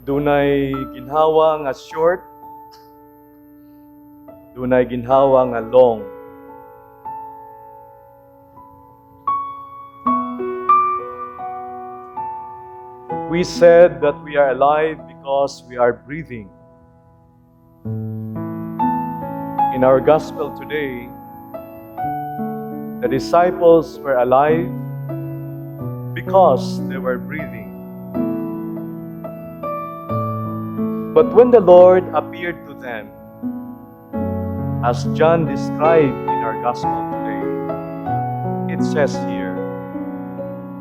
Dunay ginhawa nga short, dunay ginhawa nga long. We said that we are alive because we are breathing. In our gospel today, the disciples were alive because they were breathing. But when the Lord appeared to them, as John described in our gospel today, it says here,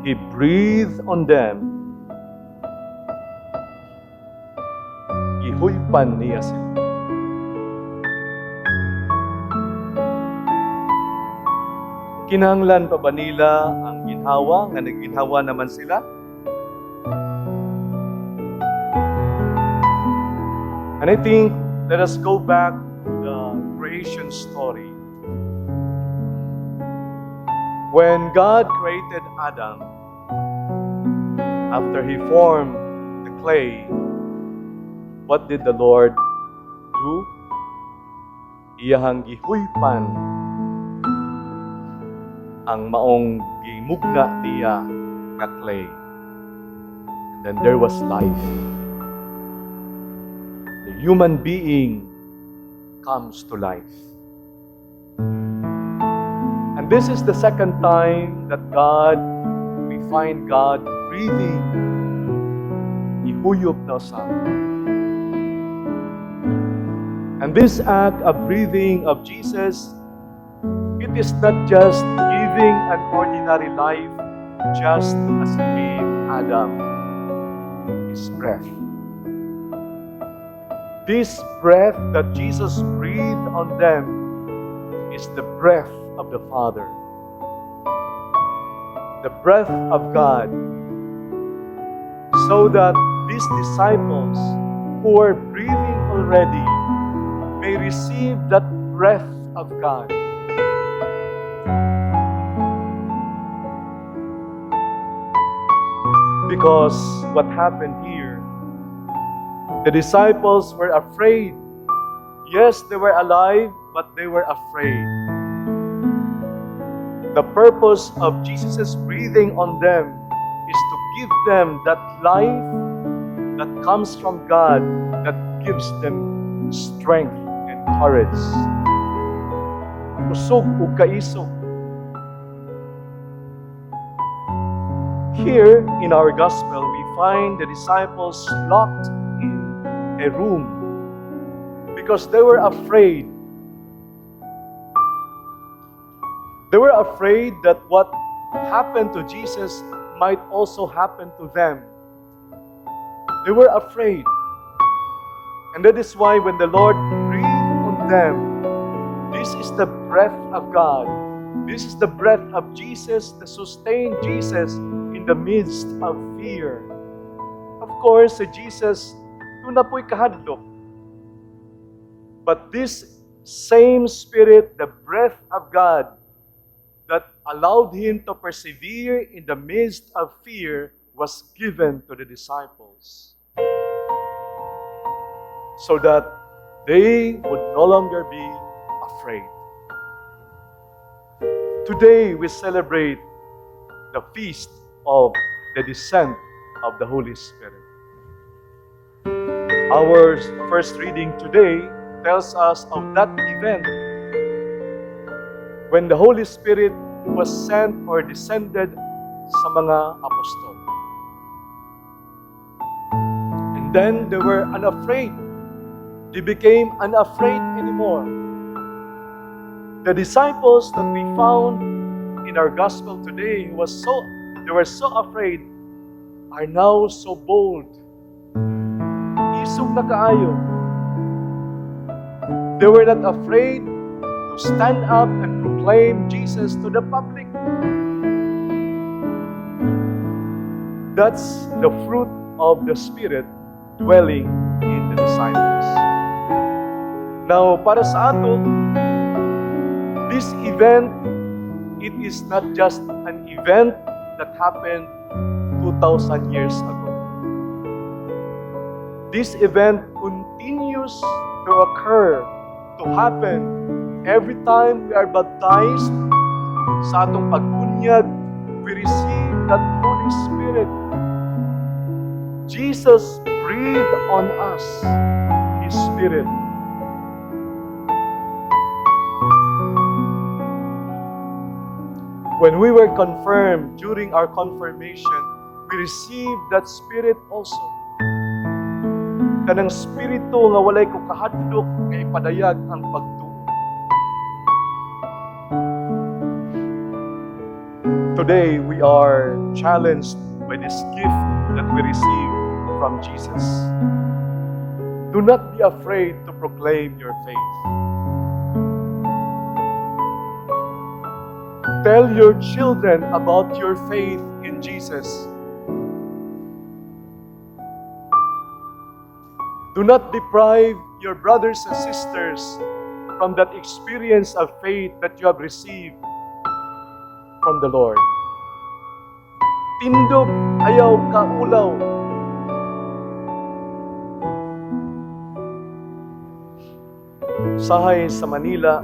He breathed on them, gihuypan niya sila. Kinahanglan pa ba nila ang ginhawa, nga nagginhawa naman sila? And I think, let us go back to the creation story. When God created Adam, after He formed the clay, what did the Lord do? Iyahang gihuypan ang maong gimugna niya nga clay. And then there was life. The human being comes to life. And this is the second time that we find God breathing. Ihuyop na sa. And this act of breathing of Jesus, it is not just giving an ordinary life, just as He gave Adam His breath. This breath that Jesus breathed on them is the breath of the Father, the breath of God, so that these disciples who are breathing already may receive that breath of God. Because what happened here, the disciples were afraid. Yes, they were alive, but they were afraid. The purpose of Jesus' breathing on them is to give them that life that comes from God, that gives them strength and courage. Usog ug kaisog. Here in our gospel, we find the disciples locked in a room because they were afraid. They were afraid that what happened to Jesus might also happen to them. They were afraid. And that is why when the Lord breathed on them, this is the breath of God. This is the breath of Jesus that sustained Jesus in the midst of fear. Of course, Jesus, doon na po'y kahadlok. But this same Spirit, the breath of God, that allowed Him to persevere in the midst of fear, was given to the disciples. So that they would no longer be afraid. Today, we celebrate the feast of the descent of the Holy Spirit. Our first reading today tells us of that event when the Holy Spirit was sent or descended sa mga apostol. And then they were unafraid. They became unafraid anymore. The disciples that we found in our gospel today they were so afraid, are now so bold. Isog na kaayo. They were not afraid to stand up and proclaim Jesus to the public. That's the fruit of the Spirit dwelling in the disciples. Now, para sa ato, this event, it is not just an event that happened 2,000 years ago. This event continues to occur, to happen every time we are baptized. Sa atong pagbunyag, we receive that Holy Spirit. Jesus breathed on us His Spirit. When we were confirmed during our confirmation, we received that Spirit also. Kanang Spiritu nga walay ko kahadlok nga ipadayag ang pagtuo. Today, we are challenged by this gift that we receive from Jesus. Do not be afraid to proclaim your faith. Tell your children about your faith in Jesus. Do not deprive your brothers and sisters from that experience of faith that you have received from the Lord. Tindog ayaw kaulaw. Sahay sa Manila,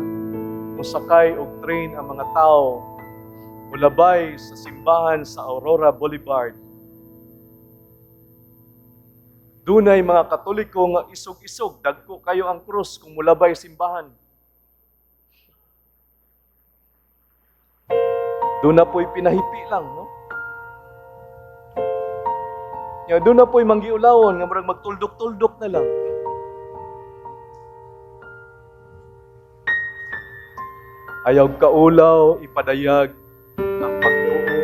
musakay og train ang mga tao mulabay sa simbahan sa Aurora Boulevard. Dunay mga Katoliko nga isog-isog, dagko kayo ang krus kung mulabay simbahan. Doon na po'y pinahipi lang, no? Doon na po'y manggiulawon, nga marang magtuldok-tuldok na lang. Ayaw kaulaw, ipadayag ang pagtuo,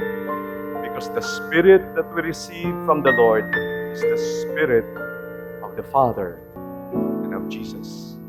because the Spirit that we receive from the Lord is the Spirit of the Father and of Jesus.